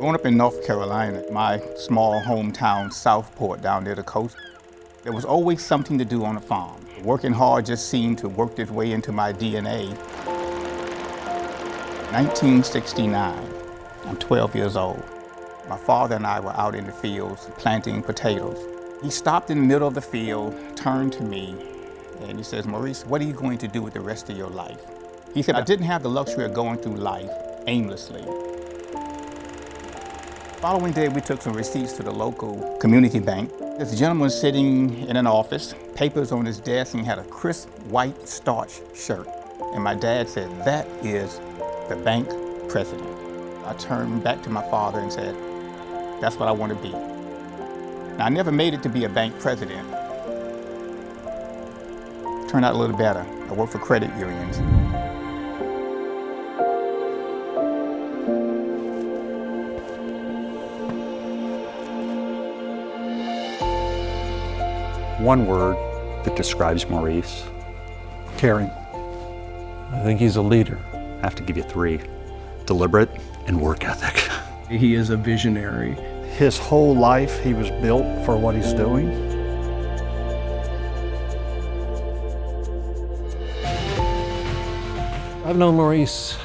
Growing up in North Carolina, my small hometown, Southport, down near the coast, there was always something to do on the farm. Working hard just seemed to work its way into my DNA. 1969, I'm 12 years old. My father and I were out in the fields planting potatoes. He stopped in the middle of the field, turned to me, and he says, "Maurice, what are you going to do with the rest of your life?" He said, "I didn't have the luxury of going through life aimlessly." The following day, we took some receipts to the local community bank. This gentleman was sitting in an office, papers on his desk, and he had a crisp white starch shirt. And my dad said, "That is the bank president." I turned back to my father and said, "That's what I want to be." Now, I never made it to be a bank president. Turned out a little better. I worked for credit unions. One word that describes Maurice: caring. I think he's a leader. I have to give you three: deliberate and work ethic. He is a visionary. His whole life, he was built for what he's doing. I've known Maurice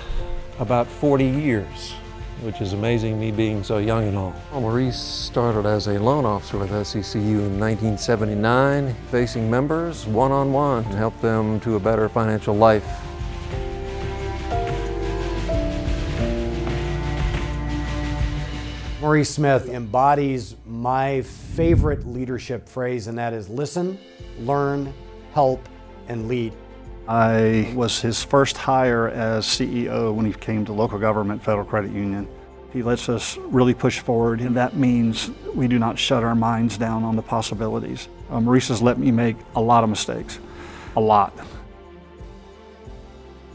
about 40 years, which is amazing, me being so young and all. Maurice started as a loan officer with LGFCU in 1979, facing members one-on-one to help them to a better financial life. Maurice Smith embodies my favorite leadership phrase, and that is listen, learn, help, and lead. I was his first hire as CEO when he came to local government federal credit union. He lets us really push forward, and that means we do not shut our minds down on the possibilities. Maurice has let me make a lot of mistakes, a lot.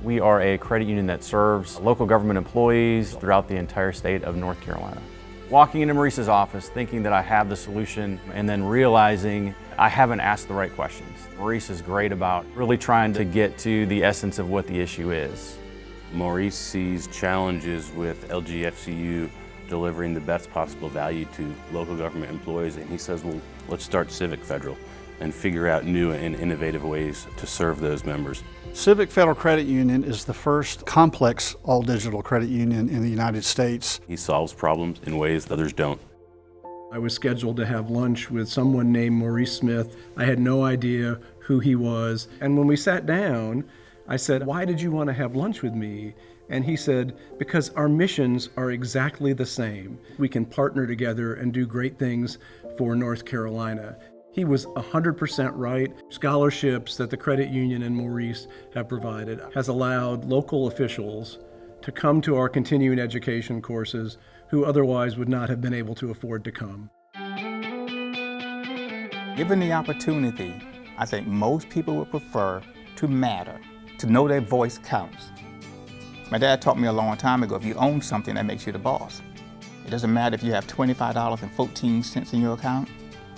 We are a credit union that serves local government employees throughout the entire state of North Carolina. Walking into Maurice's office thinking that I have the solution and then realizing I haven't asked the right questions. Maurice is great about really trying to get to the essence of what the issue is. Maurice sees challenges with LGFCU delivering the best possible value to local government employees, and he says, well, let's start Civic Federal and figure out new and innovative ways to serve those members. Civic Federal Credit Union is the first complex all-digital credit union in the United States. He solves problems in ways others don't. I was scheduled to have lunch with someone named Maurice Smith. I had no idea who he was. And when we sat down, I said, "Why did you want to have lunch with me?" And he said, "Because our missions are exactly the same. We can partner together and do great things for North Carolina." He was 100% right. Scholarships that the credit union and Maurice have provided has allowed local officials to come to our continuing education courses who otherwise would not have been able to afford to come. Given the opportunity, I think most people would prefer to matter, to know their voice counts. My dad taught me a long time ago, if you own something, that makes you the boss. It doesn't matter if you have $25.14 in your account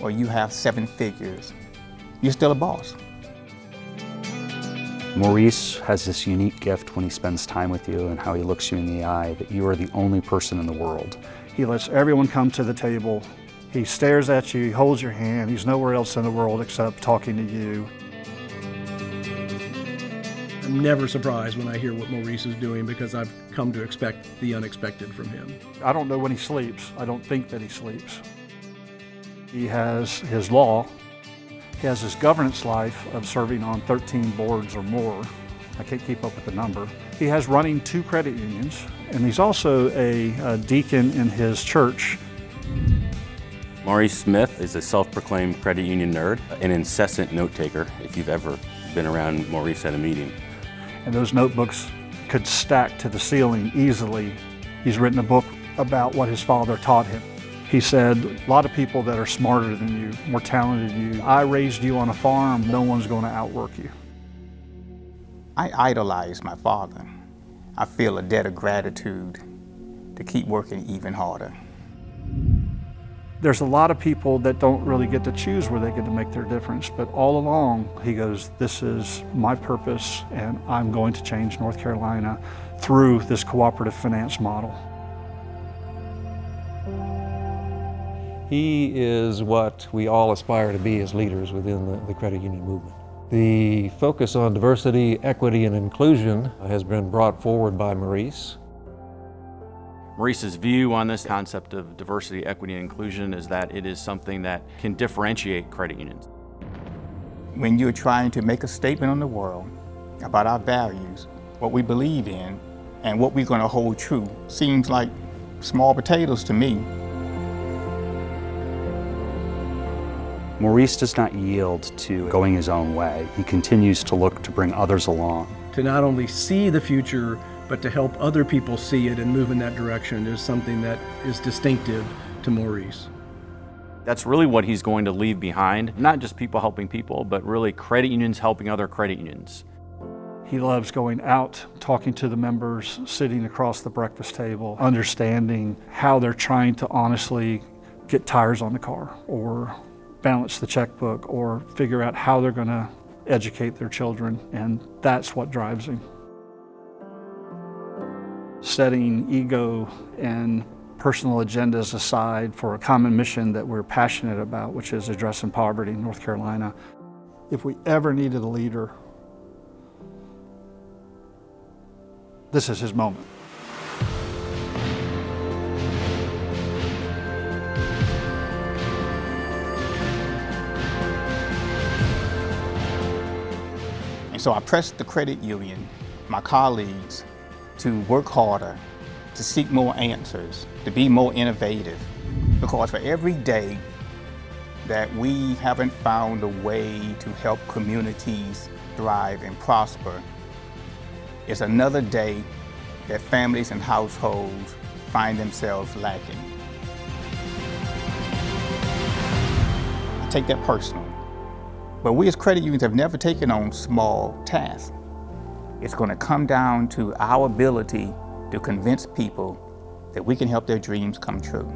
or you have 7 figures. You're still a boss. Maurice has this unique gift when he spends time with you and how he looks you in the eye, that you are the only person in the world. He lets everyone come to the table. He stares at you, he holds your hand. He's nowhere else in the world except talking to you. I'm never surprised when I hear what Maurice is doing because I've come to expect the unexpected from him. I don't know when he sleeps. I don't think that he sleeps. He has his law. He has his governance life of serving on 13 boards or more. I can't keep up with the number. He has running 2 credit unions, and he's also a deacon in his church. Maurice Smith is a self-proclaimed credit union nerd, an incessant note-taker, if you've ever been around Maurice at a meeting. And those notebooks could stack to the ceiling easily. He's written a book about what his father taught him. He said, a lot of people that are smarter than you, more talented than you, I raised you on a farm, no one's going to outwork you. I idolize my father. I feel a debt of gratitude to keep working even harder. There's a lot of people that don't really get to choose where they get to make their difference, but all along he goes, this is my purpose and I'm going to change North Carolina through this cooperative finance model. He is what we all aspire to be as leaders within the credit union movement. The focus on diversity, equity, and inclusion has been brought forward by Maurice. Maurice's view on this concept of diversity, equity, and inclusion is that it is something that can differentiate credit unions. When you're trying to make a statement on the world about our values, what we believe in, and what we're going to hold true, seems like small potatoes to me. Maurice does not yield to going his own way. He continues to look to bring others along. To not only see the future, but to help other people see it and move in that direction is something that is distinctive to Maurice. That's really what he's going to leave behind. Not just people helping people, but really credit unions helping other credit unions. He loves going out, talking to the members, sitting across the breakfast table, understanding how they're trying to honestly get tires on the car or balance the checkbook or figure out how they're going to educate their children, and that's what drives him. Setting ego and personal agendas aside for a common mission that we're passionate about, which is addressing poverty in North Carolina. If we ever needed a leader, this is his moment. And so I pressed the credit union, my colleagues, to work harder, to seek more answers, to be more innovative. Because for every day that we haven't found a way to help communities thrive and prosper, it's another day that families and households find themselves lacking. I take that personal. But we as credit unions have never taken on small tasks. It's going to come down to our ability to convince people that we can help their dreams come true.